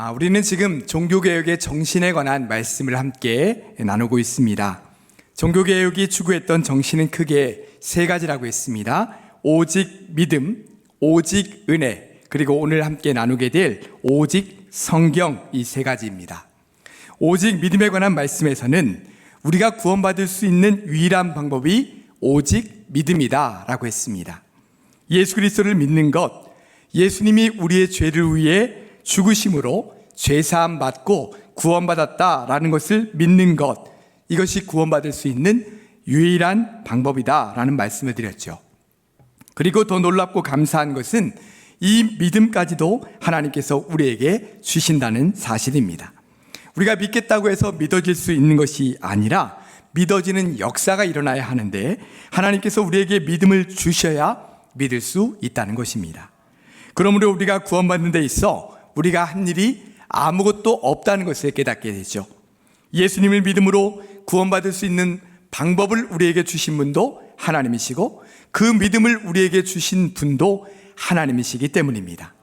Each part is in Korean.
우리는 지금 종교개혁의 정신에 관한 말씀을 함께 나누고 있습니다. 종교개혁이 추구했던 정신은 크게 세 가지라고 했습니다. 오직 믿음, 오직 은혜, 그리고 오늘 함께 나누게 될 오직 성경, 이 세 가지입니다. 오직 믿음에 관한 말씀에서는 우리가 구원받을 수 있는 유일한 방법이 오직 믿음이다 라고 했습니다. 예수 그리스도를 믿는 것, 예수님이 우리의 죄를 위해 죽으심으로 죄사함 받고 구원받았다라는 것을 믿는 것, 이것이 구원받을 수 있는 유일한 방법이다라는 말씀을 드렸죠. 그리고 더 놀랍고 감사한 것은 이 믿음까지도 하나님께서 우리에게 주신다는 사실입니다. 우리가 믿겠다고 해서 믿어질 수 있는 것이 아니라 믿어지는 역사가 일어나야 하는데 하나님께서 우리에게 믿음을 주셔야 믿을 수 있다는 것입니다. 그러므로 우리가 구원받는 데 있어 우리가 한 일이 아무것도 없다는 것을 깨닫게 되죠. 예수님을 믿음으로 구원받을 수 있는 방법을 우리에게 주신 분도 하나님이시고 그 믿음을 우리에게 주신 분도 하나님이시기 때문입니다.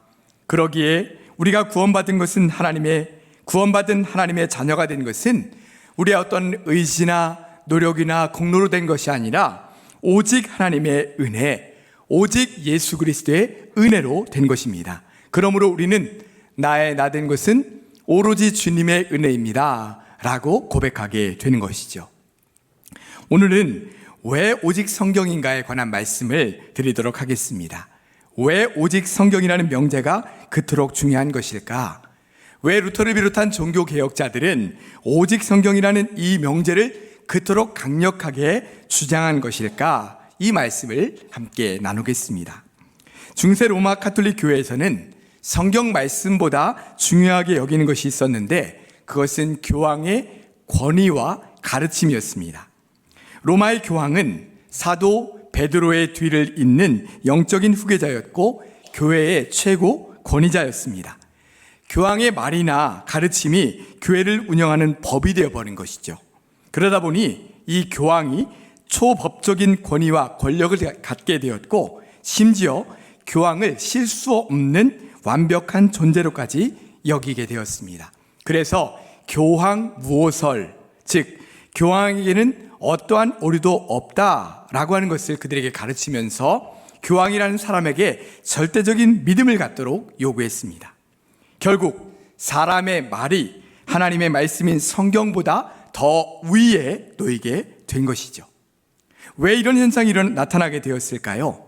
그러기에 우리가 구원받은 하나님의 자녀가 된 것은 우리의 어떤 의지나 노력이나 공로로 된 것이 아니라 오직 하나님의 은혜, 오직 예수 그리스도의 은혜로 된 것입니다. 그러므로 우리는 나의 나 된 것은 오로지 주님의 은혜입니다 라고 고백하게 되는 것이죠. 오늘은 왜 오직 성경인가에 관한 말씀을 드리도록 하겠습니다. 왜 오직 성경이라는 명제가 그토록 중요한 것일까? 왜 루터를 비롯한 종교개혁자들은 오직 성경이라는 이 명제를 그토록 강력하게 주장한 것일까? 이 말씀을 함께 나누겠습니다. 중세 로마 가톨릭 교회에서는 성경 말씀보다 중요하게 여기는 것이 있었는데 그것은 교황의 권위와 가르침이었습니다. 로마의 교황은 사도 베드로의 뒤를 잇는 영적인 후계자였고 교회의 최고 권위자였습니다. 교황의 말이나 가르침이 교회를 운영하는 법이 되어버린 것이죠. 그러다 보니 이 교황이 초법적인 권위와 권력을 갖게 되었고 심지어 교황을 실수 없는 완벽한 존재로까지 여기게 되었습니다. 그래서 교황무오설, 즉 교황에게는 어떠한 오류도 없다라고 하는 것을 그들에게 가르치면서 교황이라는 사람에게 절대적인 믿음을 갖도록 요구했습니다. 결국 사람의 말이 하나님의 말씀인 성경보다 더 위에 놓이게 된 것이죠. 왜 이런 현상이 나타나게 되었을까요?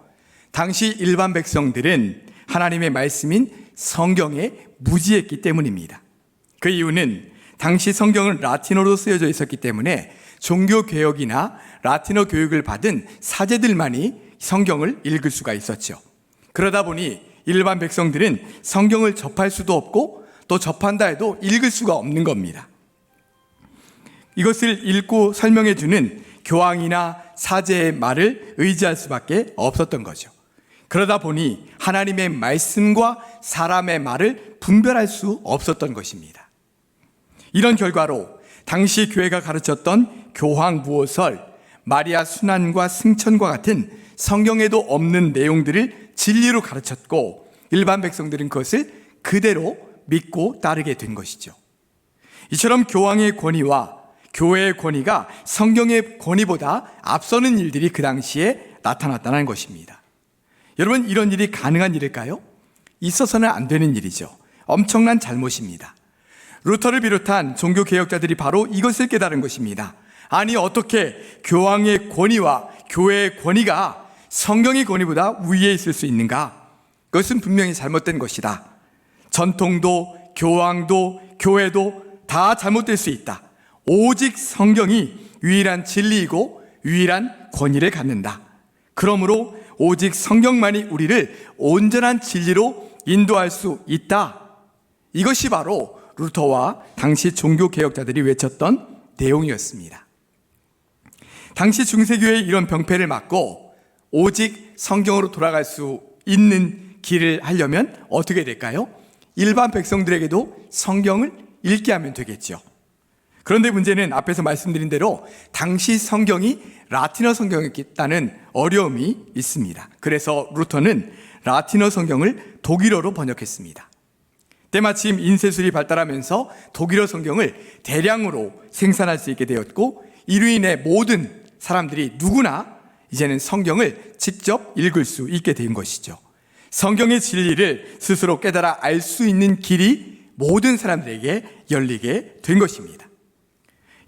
당시 일반 백성들은 하나님의 말씀인 성경에 무지했기 때문입니다. 그 이유는 당시 성경은 라틴어로 쓰여져 있었기 때문에 종교개혁이나 라틴어 교육을 받은 사제들만이 성경을 읽을 수가 있었죠. 그러다 보니 일반 백성들은 성경을 접할 수도 없고 또 접한다 해도 읽을 수가 없는 겁니다. 이것을 읽고 설명해 주는 교황이나 사제의 말을 의지할 수밖에 없었던 거죠. 그러다 보니 하나님의 말씀과 사람의 말을 분별할 수 없었던 것입니다. 이런 결과로 당시 교회가 가르쳤던 교황무오설, 마리아 순환과 승천과 같은 성경에도 없는 내용들을 진리로 가르쳤고 일반 백성들은 그것을 그대로 믿고 따르게 된 것이죠. 이처럼 교황의 권위와 교회의 권위가 성경의 권위보다 앞서는 일들이 그 당시에 나타났다는 것입니다. 여러분, 이런 일이 가능한 일일까요? 있어서는 안 되는 일이죠. 엄청난 잘못입니다. 루터를 비롯한 종교개혁자들이 바로 이것을 깨달은 것입니다. 아니, 어떻게 교황의 권위와 교회의 권위가 성경의 권위보다 위에 있을 수 있는가? 그것은 분명히 잘못된 것이다. 전통도 교황도 교회도 다 잘못될 수 있다. 오직 성경이 유일한 진리이고 유일한 권위를 갖는다. 그러므로 오직 성경만이 우리를 온전한 진리로 인도할 수 있다. 이것이 바로 루터와 당시 종교개혁자들이 외쳤던 내용이었습니다. 당시 중세교회의 이런 병폐를 막고 오직 성경으로 돌아갈 수 있는 길을 하려면 어떻게 될까요? 일반 백성들에게도 성경을 읽게 하면 되겠죠. 그런데 문제는 앞에서 말씀드린 대로 당시 성경이 라틴어 성경이었다는 어려움이 있습니다. 그래서 루터는 라틴어 성경을 독일어로 번역했습니다. 때마침 인쇄술이 발달하면서 독일어 성경을 대량으로 생산할 수 있게 되었고, 이로 인해 모든 사람들이 누구나 이제는 성경을 직접 읽을 수 있게 된 것이죠. 성경의 진리를 스스로 깨달아 알 수 있는 길이 모든 사람들에게 열리게 된 것입니다.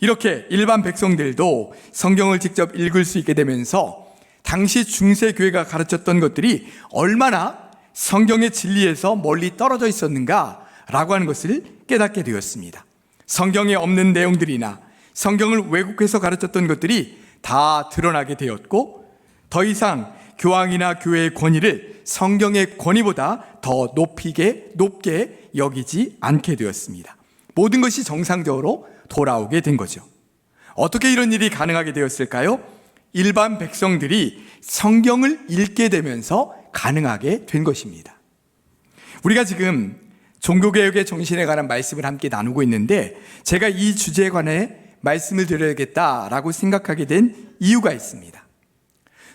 이렇게 일반 백성들도 성경을 직접 읽을 수 있게 되면서 당시 중세교회가 가르쳤던 것들이 얼마나 성경의 진리에서 멀리 떨어져 있었는가라고 하는 것을 깨닫게 되었습니다. 성경에 없는 내용들이나 성경을 왜곡해서 가르쳤던 것들이 다 드러나게 되었고, 더 이상 교황이나 교회의 권위를 성경의 권위보다 더 높게 여기지 않게 되었습니다. 모든 것이 정상적으로 돌아오게 된 거죠. 어떻게 이런 일이 가능하게 되었을까요? 일반 백성들이 성경을 읽게 되면서 가능하게 된 것입니다. 우리가 지금 종교개혁의 정신에 관한 말씀을 함께 나누고 있는데, 제가 이 주제에 관해 말씀을 드려야겠다라고 생각하게 된 이유가 있습니다.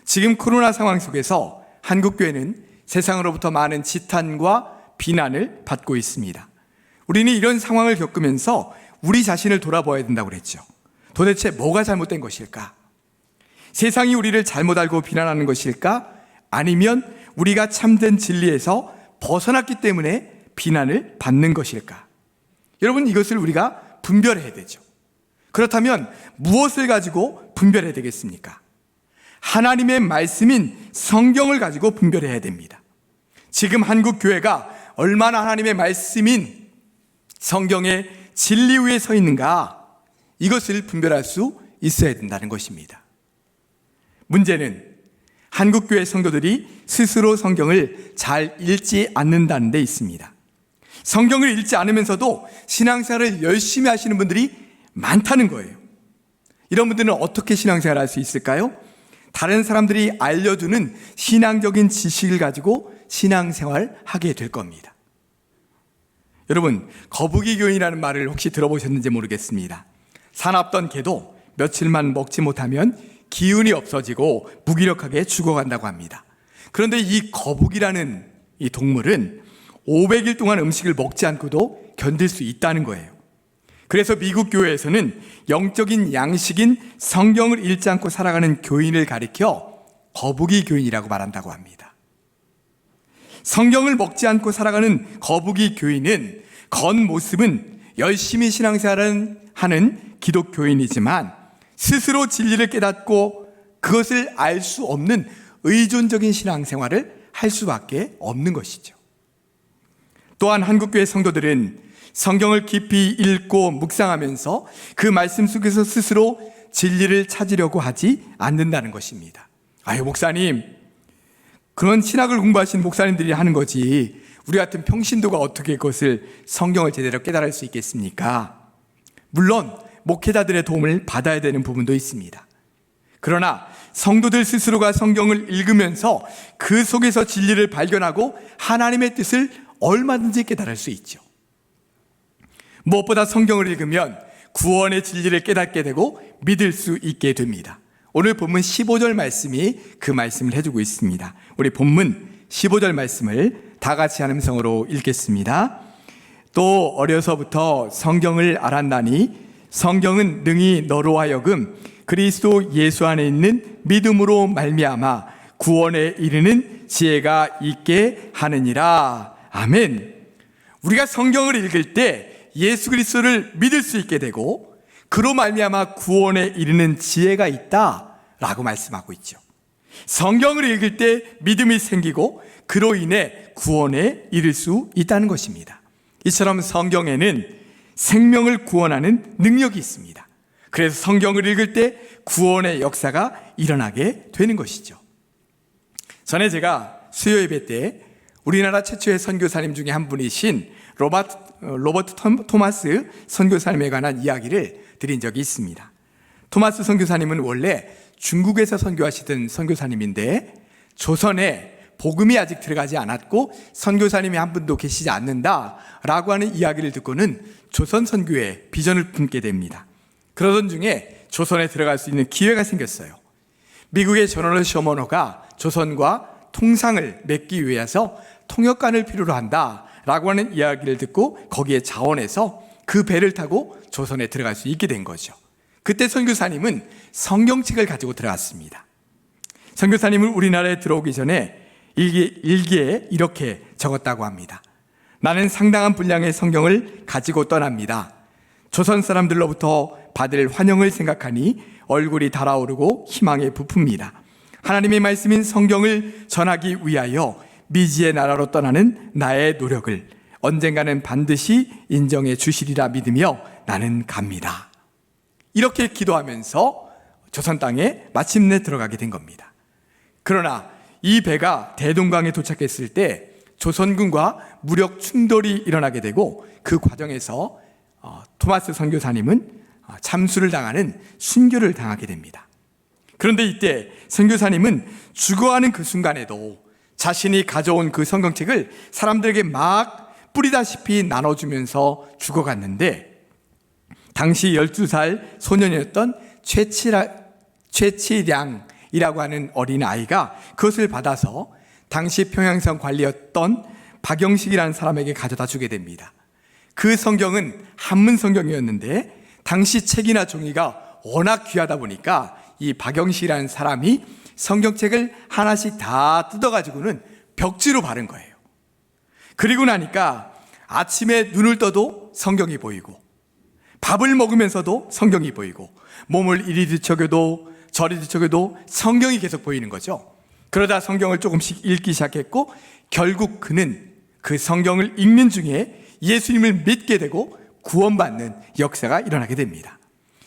지금 코로나 상황 속에서 한국교회는 세상으로부터 많은 지탄과 비난을 받고 있습니다. 우리는 이런 상황을 겪으면서 우리 자신을 돌아봐야 된다고 그랬죠. 도대체 뭐가 잘못된 것일까? 세상이 우리를 잘못 알고 비난하는 것일까? 아니면 우리가 참된 진리에서 벗어났기 때문에 비난을 받는 것일까? 여러분, 이것을 우리가 분별해야 되죠. 그렇다면 무엇을 가지고 분별해야 되겠습니까? 하나님의 말씀인 성경을 가지고 분별해야 됩니다. 지금 한국 교회가 얼마나 하나님의 말씀인 성경의 진리 위에 서 있는가, 이것을 분별할 수 있어야 된다는 것입니다. 문제는 한국 교회 성도들이 스스로 성경을 잘 읽지 않는다는 데 있습니다. 성경을 읽지 않으면서도 신앙생활을 열심히 하시는 분들이 많다는 거예요. 이런 분들은 어떻게 신앙생활을 할 수 있을까요? 다른 사람들이 알려주는 신앙적인 지식을 가지고 신앙생활을 하게 될 겁니다. 여러분, 거북이 교인이라는 말을 혹시 들어보셨는지 모르겠습니다. 사납던 개도 며칠만 먹지 못하면 기운이 없어지고 무기력하게 죽어간다고 합니다. 그런데 이 거북이라는 이 동물은 500일 동안 음식을 먹지 않고도 견딜 수 있다는 거예요. 그래서 미국 교회에서는 영적인 양식인 성경을 읽지 않고 살아가는 교인을 가리켜 거북이 교인이라고 말한다고 합니다. 성경을 먹지 않고 살아가는 거북이 교인은 겉모습은 열심히 신앙생활을 하는 기독교인이지만 스스로 진리를 깨닫고 그것을 알 수 없는 의존적인 신앙생활을 할 수밖에 없는 것이죠. 또한 한국교회 성도들은 성경을 깊이 읽고 묵상하면서 그 말씀 속에서 스스로 진리를 찾으려고 하지 않는다는 것입니다. 아유, 목사님, 그런 신학을 공부하신 목사님들이 하는 거지 우리 같은 평신도가 어떻게 그것을 성경을 제대로 깨달을 수 있겠습니까? 물론 목회자들의 도움을 받아야 되는 부분도 있습니다. 그러나 성도들 스스로가 성경을 읽으면서 그 속에서 진리를 발견하고 하나님의 뜻을 얼마든지 깨달을 수 있죠. 무엇보다 성경을 읽으면 구원의 진리를 깨닫게 되고 믿을 수 있게 됩니다. 오늘 본문 15절 말씀이 그 말씀을 해주고 있습니다. 우리 본문 15절 말씀을 다 같이 한 음성으로 읽겠습니다. 또 어려서부터 성경을 알았나니 성경은 능히 너로 하여금 그리스도 예수 안에 있는 믿음으로 말미암아 구원에 이르는 지혜가 있게 하느니라. 아멘. 우리가 성경을 읽을 때 예수 그리스도를 믿을 수 있게 되고 그로 말미암아 구원에 이르는 지혜가 있다라고 말씀하고 있죠. 성경을 읽을 때 믿음이 생기고 그로 인해 구원에 이를 수 있다는 것입니다. 이처럼 성경에는 생명을 구원하는 능력이 있습니다. 그래서 성경을 읽을 때 구원의 역사가 일어나게 되는 것이죠. 전에 제가 수요 예배 때 우리나라 최초의 선교사님 중에 한 분이신 로버트 토마스 선교사님에 관한 이야기를 드린 적이 있습니다. 토마스 선교사님은 원래 중국에서 선교하시던 선교사님인데 조선에 복음이 아직 들어가지 않았고 선교사님이 한 분도 계시지 않는다라고 하는 이야기를 듣고는 조선 선교에 비전을 품게 됩니다. 그러던 중에 조선에 들어갈 수 있는 기회가 생겼어요. 미국의 저널 셔머너가 조선과 통상을 맺기 위해서 통역관을 필요로 한다 라고 하는 이야기를 듣고 거기에 자원해서 그 배를 타고 조선에 들어갈 수 있게 된 거죠. 그때 선교사님은 성경책을 가지고 들어갔습니다. 선교사님은 우리나라에 들어오기 전에 일기에 이렇게 적었다고 합니다. 나는 상당한 분량의 성경을 가지고 떠납니다. 조선 사람들로부터 받을 환영을 생각하니 얼굴이 달아오르고 희망에 부풉니다. 하나님의 말씀인 성경을 전하기 위하여 미지의 나라로 떠나는 나의 노력을 언젠가는 반드시 인정해 주시리라 믿으며 나는 갑니다. 이렇게 기도하면서 조선 땅에 마침내 들어가게 된 겁니다. 그러나 이 배가 대동강에 도착했을 때 조선군과 무력 충돌이 일어나게 되고 그 과정에서 토마스 선교사님은 참수를 당하는 순교를 당하게 됩니다. 그런데 이때 선교사님은 죽어가는 그 순간에도 자신이 가져온 그 성경책을 사람들에게 막 뿌리다시피 나눠주면서 죽어갔는데 당시 12살 소년이었던 최치량이라고 하는 어린아이가 그것을 받아서 당시 평양성 관리였던 박영식이라는 사람에게 가져다 주게 됩니다. 그 성경은 한문 성경이었는데 당시 책이나 종이가 워낙 귀하다 보니까 이 박영식이라는 사람이 성경책을 하나씩 다 뜯어가지고는 벽지로 바른 거예요. 그리고 나니까 아침에 눈을 떠도 성경이 보이고 밥을 먹으면서도 성경이 보이고 몸을 이리 뒤척여도 저리 뒤척여도 성경이 계속 보이는 거죠. 그러다 성경을 조금씩 읽기 시작했고 결국 그는 그 성경을 읽는 중에 예수님을 믿게 되고 구원받는 역사가 일어나게 됩니다.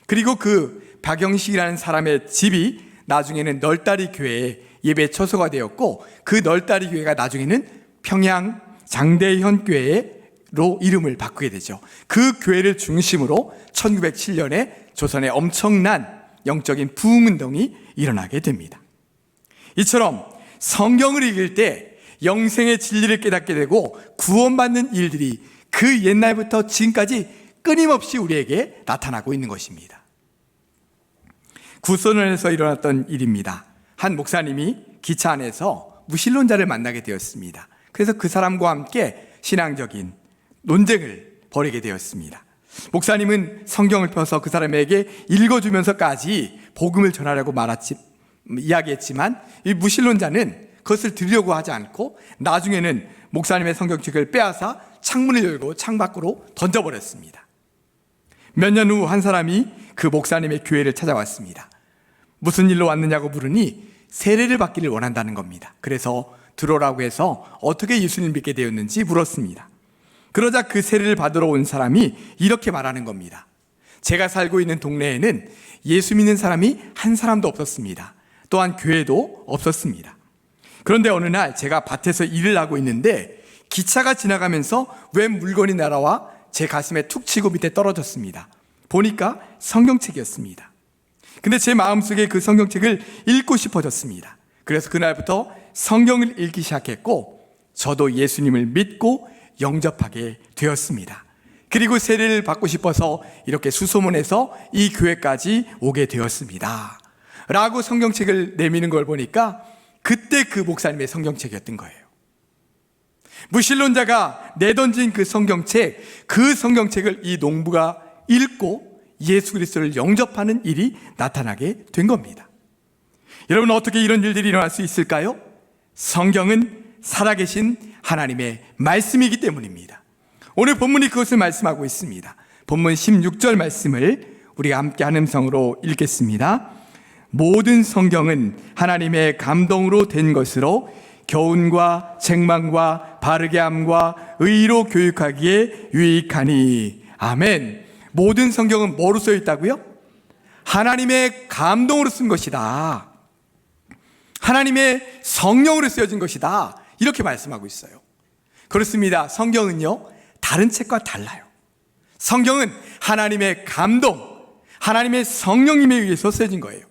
그리고 그 박영식이라는 사람의 집이 나중에는 널다리 교회에 예배 처소가 되었고 그 널다리 교회가 나중에는 평양 장대현 교회로 이름을 바꾸게 되죠. 그 교회를 중심으로 1907년에 조선에 엄청난 영적인 부흥운동이 일어나게 됩니다. 이처럼 성경을 읽을 때 영생의 진리를 깨닫게 되고 구원받는 일들이 그 옛날부터 지금까지 끊임없이 우리에게 나타나고 있는 것입니다. 구소련에서 일어났던 일입니다. 한 목사님이 기차 안에서 무신론자를 만나게 되었습니다. 그래서 그 사람과 함께 신앙적인 논쟁을 벌이게 되었습니다. 목사님은 성경을 펴서 그 사람에게 읽어주면서까지 복음을 전하려고 이야기했지만 이 무신론자는 그것을 들으려고 하지 않고 나중에는 목사님의 성경책을 빼앗아 창문을 열고 창밖으로 던져버렸습니다. 몇 년 후 한 사람이 그 목사님의 교회를 찾아왔습니다. 무슨 일로 왔느냐고 물으니 세례를 받기를 원한다는 겁니다. 그래서 들어오라고 해서 어떻게 예수님을 믿게 되었는지 물었습니다. 그러자 그 세례를 받으러 온 사람이 이렇게 말하는 겁니다. 제가 살고 있는 동네에는 예수 믿는 사람이 한 사람도 없었습니다. 또한 교회도 없었습니다. 그런데 어느 날 제가 밭에서 일을 하고 있는데 기차가 지나가면서 웬 물건이 날아와 제 가슴에 툭 치고 밑에 떨어졌습니다. 보니까 성경책이었습니다. 근데 제 마음속에 그 성경책을 읽고 싶어졌습니다. 그래서 그날부터 성경을 읽기 시작했고 저도 예수님을 믿고 영접하게 되었습니다. 그리고 세례를 받고 싶어서 이렇게 수소문해서 이 교회까지 오게 되었습니다. 라고 성경책을 내미는 걸 보니까 그때 그 목사님의 성경책이었던 거예요. 무신론자가 내던진 그 성경책을 이 농부가 읽고 예수 그리스도를 영접하는 일이 나타나게 된 겁니다. 여러분, 어떻게 이런 일들이 일어날 수 있을까요? 성경은 살아계신 하나님의 말씀이기 때문입니다. 오늘 본문이 그것을 말씀하고 있습니다. 본문 16절 말씀을 우리가 함께 한 음성으로 읽겠습니다. 모든 성경은 하나님의 감동으로 된 것으로 교훈과 책망과 바르게 함과 의로 교육하기에 유익하니. 아멘. 모든 성경은 뭐로 써 있다고요? 하나님의 감동으로 쓴 것이다. 하나님의 성령으로 쓰여진 것이다. 이렇게 말씀하고 있어요. 그렇습니다. 성경은요, 다른 책과 달라요. 성경은 하나님의 감동, 하나님의 성령님에 의해서 쓰여진 거예요.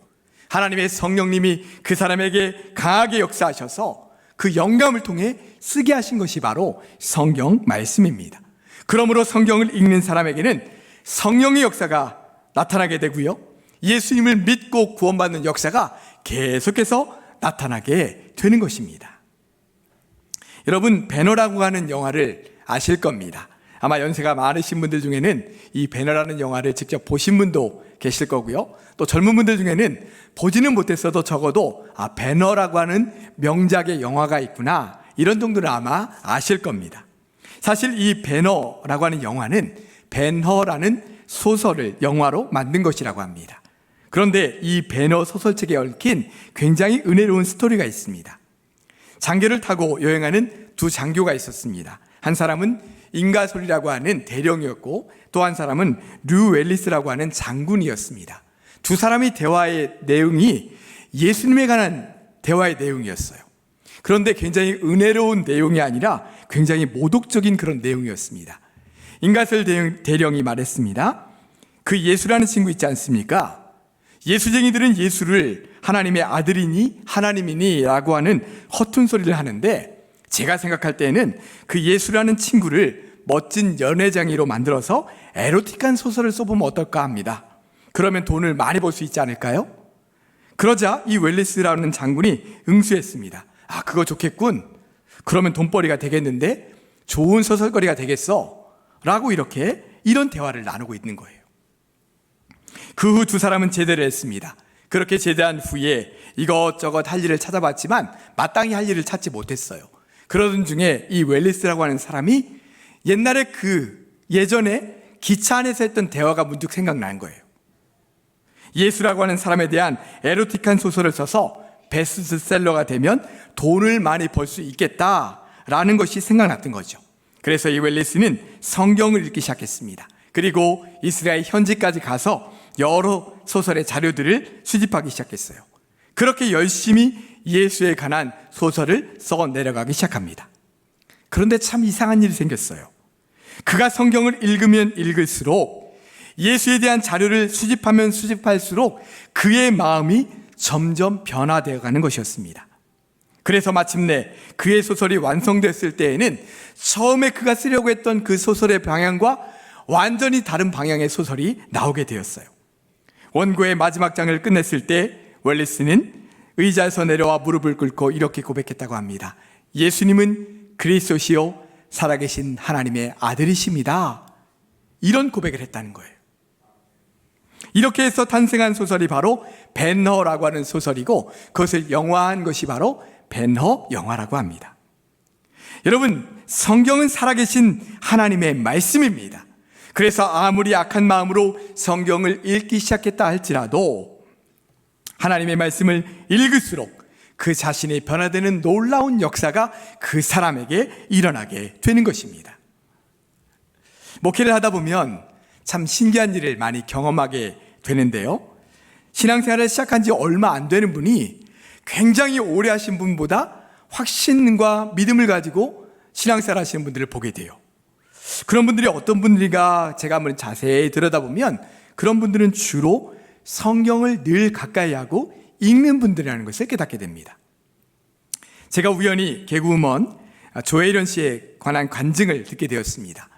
하나님의 성령님이 그 사람에게 강하게 역사하셔서 그 영감을 통해 쓰게 하신 것이 바로 성경 말씀입니다. 그러므로 성경을 읽는 사람에게는 성령의 역사가 나타나게 되고요, 예수님을 믿고 구원받는 역사가 계속해서 나타나게 되는 것입니다. 여러분, 배너라고 하는 영화를 아실 겁니다. 아마 연세가 많으신 분들 중에는 이 배너라는 영화를 직접 보신 분도 계실 거고요. 또 젊은 분들 중에는 보지는 못했어도 적어도 배너라고 하는 명작의 영화가 있구나, 이런 정도는 아마 아실 겁니다. 사실 이 배너라고 하는 영화는 벤허라는 소설을 영화로 만든 것이라고 합니다. 그런데 이 배너 소설책에 얽힌 굉장히 은혜로운 스토리가 있습니다. 장교를 타고 여행하는 두 장교가 있었습니다. 한 사람은 인가솔이라고 하는 대령이었고, 또 한 사람은 류 웰리스라고 하는 장군이었습니다. 두 사람의 대화의 내용이 예수님에 관한 대화의 내용이었어요. 그런데 굉장히 은혜로운 내용이 아니라 굉장히 모독적인 그런 내용이었습니다. 인가솔 대령이 말했습니다. 그 예수라는 친구 있지 않습니까? 예수쟁이들은 예수를 하나님의 아들이니 하나님이니 라고 하는 허튼 소리를 하는데, 제가 생각할 때는 그 예수라는 친구를 멋진 연애장이로 만들어서 에로틱한 소설을 써보면 어떨까 합니다. 그러면 돈을 많이 벌 수 있지 않을까요? 그러자 이 웰리스라는 장군이 응수했습니다. 그거 좋겠군. 그러면 돈벌이가 되겠는데 좋은 소설거리가 되겠어 라고 이런 대화를 나누고 있는 거예요. 그 후 두 사람은 제대를 했습니다. 그렇게 제대한 후에 이것저것 할 일을 찾아봤지만 마땅히 할 일을 찾지 못했어요. 그러던 중에 이 웰리스라고 하는 사람이 옛날에 예전에 기차 안에서 했던 대화가 문득 생각난 거예요. 예수라고 하는 사람에 대한 에로틱한 소설을 써서 베스트셀러가 되면 돈을 많이 벌 수 있겠다라는 것이 생각났던 거죠. 그래서 이 웰리스는 성경을 읽기 시작했습니다. 그리고 이스라엘 현지까지 가서 여러 소설의 자료들을 수집하기 시작했어요. 그렇게 열심히 예수에 관한 소설을 써 내려가기 시작합니다. 그런데 참 이상한 일이 생겼어요. 그가 성경을 읽으면 읽을수록, 예수에 대한 자료를 수집하면 수집할수록 그의 마음이 점점 변화되어 가는 것이었습니다. 그래서 마침내 그의 소설이 완성됐을 때에는 처음에 그가 쓰려고 했던 그 소설의 방향과 완전히 다른 방향의 소설이 나오게 되었어요. 원고의 마지막 장을 끝냈을 때 웰리스는 의자에서 내려와 무릎을 꿇고 이렇게 고백했다고 합니다. 예수님은 그리스도시요 살아계신 하나님의 아들이십니다. 이런 고백을 했다는 거예요. 이렇게 해서 탄생한 소설이 바로 벤허라고 하는 소설이고, 그것을 영화한 것이 바로 벤허 영화라고 합니다. 여러분, 성경은 살아계신 하나님의 말씀입니다. 그래서 아무리 악한 마음으로 성경을 읽기 시작했다 할지라도 하나님의 말씀을 읽을수록 그 자신이 변화되는 놀라운 역사가 그 사람에게 일어나게 되는 것입니다. 목회를 하다 보면 참 신기한 일을 많이 경험하게 되는데요. 신앙생활을 시작한 지 얼마 안 되는 분이 굉장히 오래 하신 분보다 확신과 믿음을 가지고 신앙생활 하시는 분들을 보게 돼요. 그런 분들이 어떤 분들인가 제가 한번 자세히 들여다보면 그런 분들은 주로 성경을 늘 가까이 하고 읽는 분들이라는 것을 깨닫게 됩니다. 제가 우연히 개그우먼 조혜련 씨에 관한 간증을 듣게 되었습니다.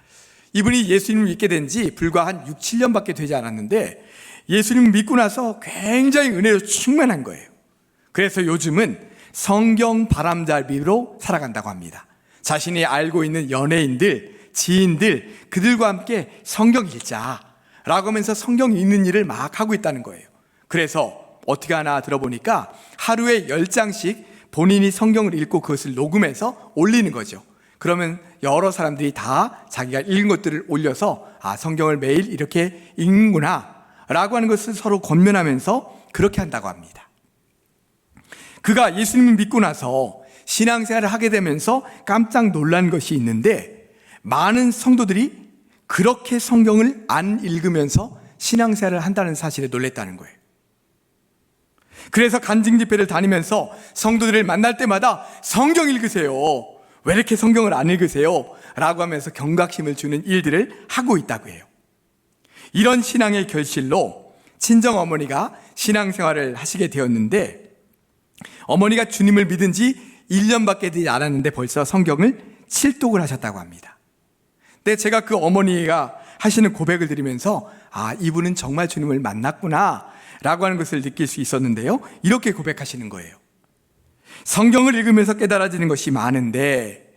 이분이 예수님을 믿게 된 지 불과 한 6, 7년밖에 되지 않았는데 예수님을 믿고 나서 굉장히 은혜로 충만한 거예요. 그래서 요즘은 성경 바람잡이로 살아간다고 합니다. 자신이 알고 있는 연예인들, 지인들, 그들과 함께 성경 읽자라고 하면서 성경 읽는 일을 막 하고 있다는 거예요. 그래서 어떻게 하나 들어보니까 하루에 10장씩 본인이 성경을 읽고 그것을 녹음해서 올리는 거죠. 그러면 여러 사람들이 다 자기가 읽은 것들을 올려서 성경을 매일 이렇게 읽는구나 라고 하는 것을 서로 권면하면서 그렇게 한다고 합니다. 그가 예수님을 믿고 나서 신앙생활을 하게 되면서 깜짝 놀란 것이 있는데, 많은 성도들이 그렇게 성경을 안 읽으면서 신앙생활을 한다는 사실에 놀랐다는 거예요. 그래서 간증 집회를 다니면서 성도들을 만날 때마다 성경 읽으세요, 왜 이렇게 성경을 안 읽으세요? 라고 하면서 경각심을 주는 일들을 하고 있다고 해요. 이런 신앙의 결실로 친정어머니가 신앙생활을 하시게 되었는데, 어머니가 주님을 믿은 지 1년밖에 되지 않았는데 벌써 성경을 7독을 하셨다고 합니다. 근데 제가 그 어머니가 하시는 고백을 들으면서 이분은 정말 주님을 만났구나 라고 하는 것을 느낄 수 있었는데요. 이렇게 고백하시는 거예요. 성경을 읽으면서 깨달아지는 것이 많은데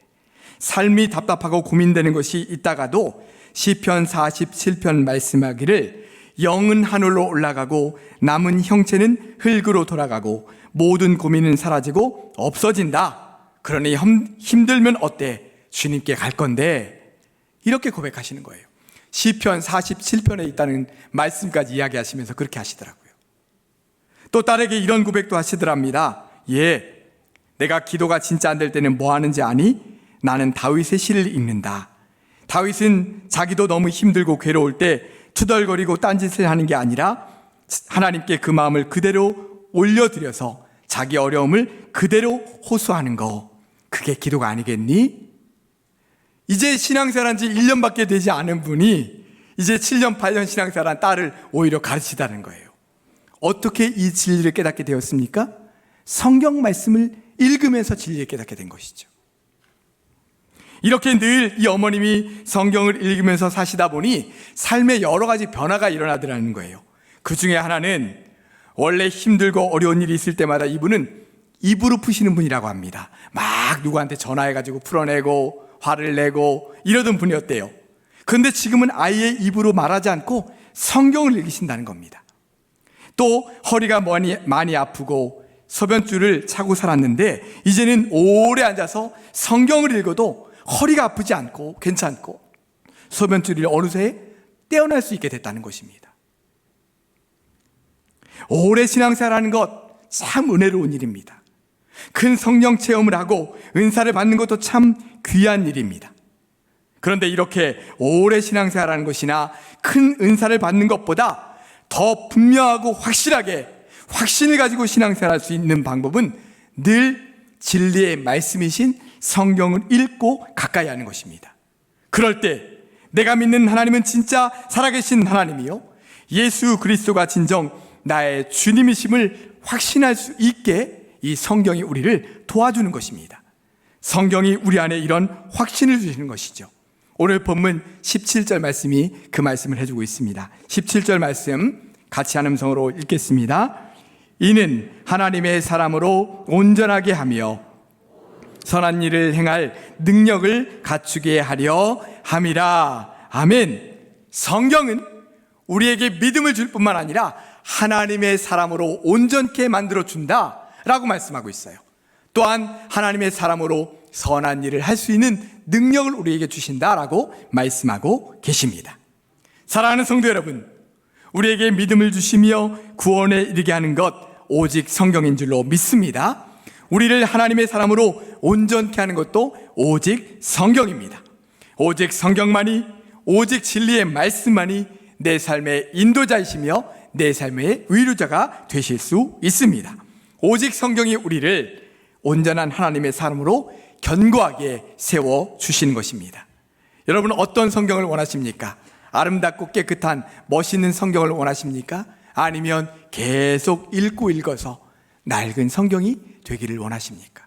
삶이 답답하고 고민되는 것이 있다가도 시편 47편 말씀하기를 영은 하늘로 올라가고 남은 형체는 흙으로 돌아가고 모든 고민은 사라지고 없어진다. 그러니 힘들면 어때? 주님께 갈 건데. 이렇게 고백하시는 거예요. 시편 47편에 있다는 말씀까지 이야기하시면서 그렇게 하시더라고요. 또 딸에게 이런 고백도 하시더랍니다. 예, 내가 기도가 진짜 안 될 때는 뭐 하는지 아니? 나는 다윗의 시를 읽는다. 다윗은 자기도 너무 힘들고 괴로울 때 투덜거리고 딴짓을 하는 게 아니라 하나님께 그 마음을 그대로 올려드려서 자기 어려움을 그대로 호소하는 거, 그게 기도가 아니겠니? 이제 신앙생활한 지 1년밖에 되지 않은 분이 이제 7년 8년 신앙생활한 딸을 오히려 가르치다는 거예요. 어떻게 이 진리를 깨닫게 되었습니까? 성경 말씀을 읽으면서 진리를 깨닫게 된 것이죠. 이렇게 늘 이 어머님이 성경을 읽으면서 사시다 보니 삶에 여러 가지 변화가 일어나더라는 거예요. 그 중에 하나는 원래 힘들고 어려운 일이 있을 때마다 이분은 입으로 푸시는 분이라고 합니다. 막 누구한테 전화해가지고 풀어내고 화를 내고 이러던 분이었대요. 그런데 지금은 아예 입으로 말하지 않고 성경을 읽으신다는 겁니다. 또 허리가 많이 아프고 소변줄을 차고 살았는데 이제는 오래 앉아서 성경을 읽어도 허리가 아프지 않고 괜찮고 소변줄이 어느새 떼어날 수 있게 됐다는 것입니다. 오래 신앙생활하는 것 참 은혜로운 일입니다. 큰 성령 체험을 하고 은사를 받는 것도 참 귀한 일입니다. 그런데 이렇게 오래 신앙생활하는 것이나 큰 은사를 받는 것보다 더 분명하고 확실하게 확신을 가지고 신앙생활할 수 있는 방법은 늘 진리의 말씀이신 성경을 읽고 가까이 하는 것입니다. 그럴 때 내가 믿는 하나님은 진짜 살아계신 하나님이요, 예수 그리스도가 진정 나의 주님이심을 확신할 수 있게 이 성경이 우리를 도와주는 것입니다. 성경이 우리 안에 이런 확신을 주시는 것이죠. 오늘 본문 17절 말씀이 그 말씀을 해주고 있습니다. 17절 말씀 같이 한 음성으로 읽겠습니다. 이는 하나님의 사람으로 온전하게 하며 선한 일을 행할 능력을 갖추게 하려 함이라. 아멘. 성경은 우리에게 믿음을 줄 뿐만 아니라 하나님의 사람으로 온전케 만들어준다 라고 말씀하고 있어요. 또한 하나님의 사람으로 선한 일을 할 수 있는 능력을 우리에게 주신다라고 말씀하고 계십니다. 사랑하는 성도 여러분, 우리에게 믿음을 주시며 구원에 이르게 하는 것 오직 성경인 줄로 믿습니다. 우리를 하나님의 사람으로 온전케 하는 것도 오직 성경입니다. 오직 성경만이, 오직 진리의 말씀만이 내 삶의 인도자이시며 내 삶의 위로자가 되실 수 있습니다. 오직 성경이 우리를 온전한 하나님의 사람으로 견고하게 세워주시는 것입니다. 여러분, 어떤 성경을 원하십니까? 아름답고 깨끗한 멋있는 성경을 원하십니까? 아니면 계속 읽고 읽어서 낡은 성경이 되기를 원하십니까?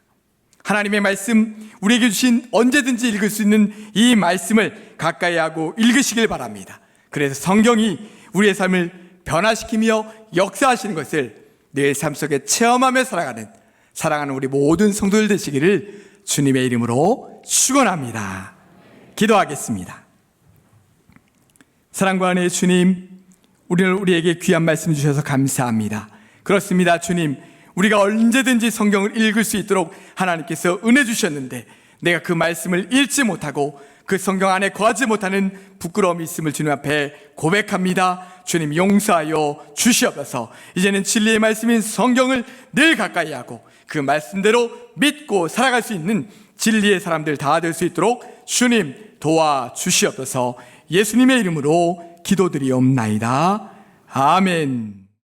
하나님의 말씀, 우리에게 주신 언제든지 읽을 수 있는 이 말씀을 가까이 하고 읽으시길 바랍니다. 그래서 성경이 우리의 삶을 변화시키며 역사하시는 것을 내 삶 속에 체험하며 살아가는 사랑하는 우리 모든 성도들 되시기를 주님의 이름으로 축원합니다. 기도하겠습니다. 사랑과 은혜의 주님, 우리에게 귀한 말씀 주셔서 감사합니다. 그렇습니다. 주님, 우리가 언제든지 성경을 읽을 수 있도록 하나님께서 은혜 주셨는데 내가 그 말씀을 읽지 못하고 그 성경 안에 거하지 못하는 부끄러움이 있음을 주님 앞에 고백합니다. 주님, 용서하여 주시옵소서. 이제는 진리의 말씀인 성경을 늘 가까이 하고 그 말씀대로 믿고 살아갈 수 있는 진리의 사람들 다 될 수 있도록 주님 도와주시옵소서. 예수님의 이름으로 기도드리옵나이다. 아멘.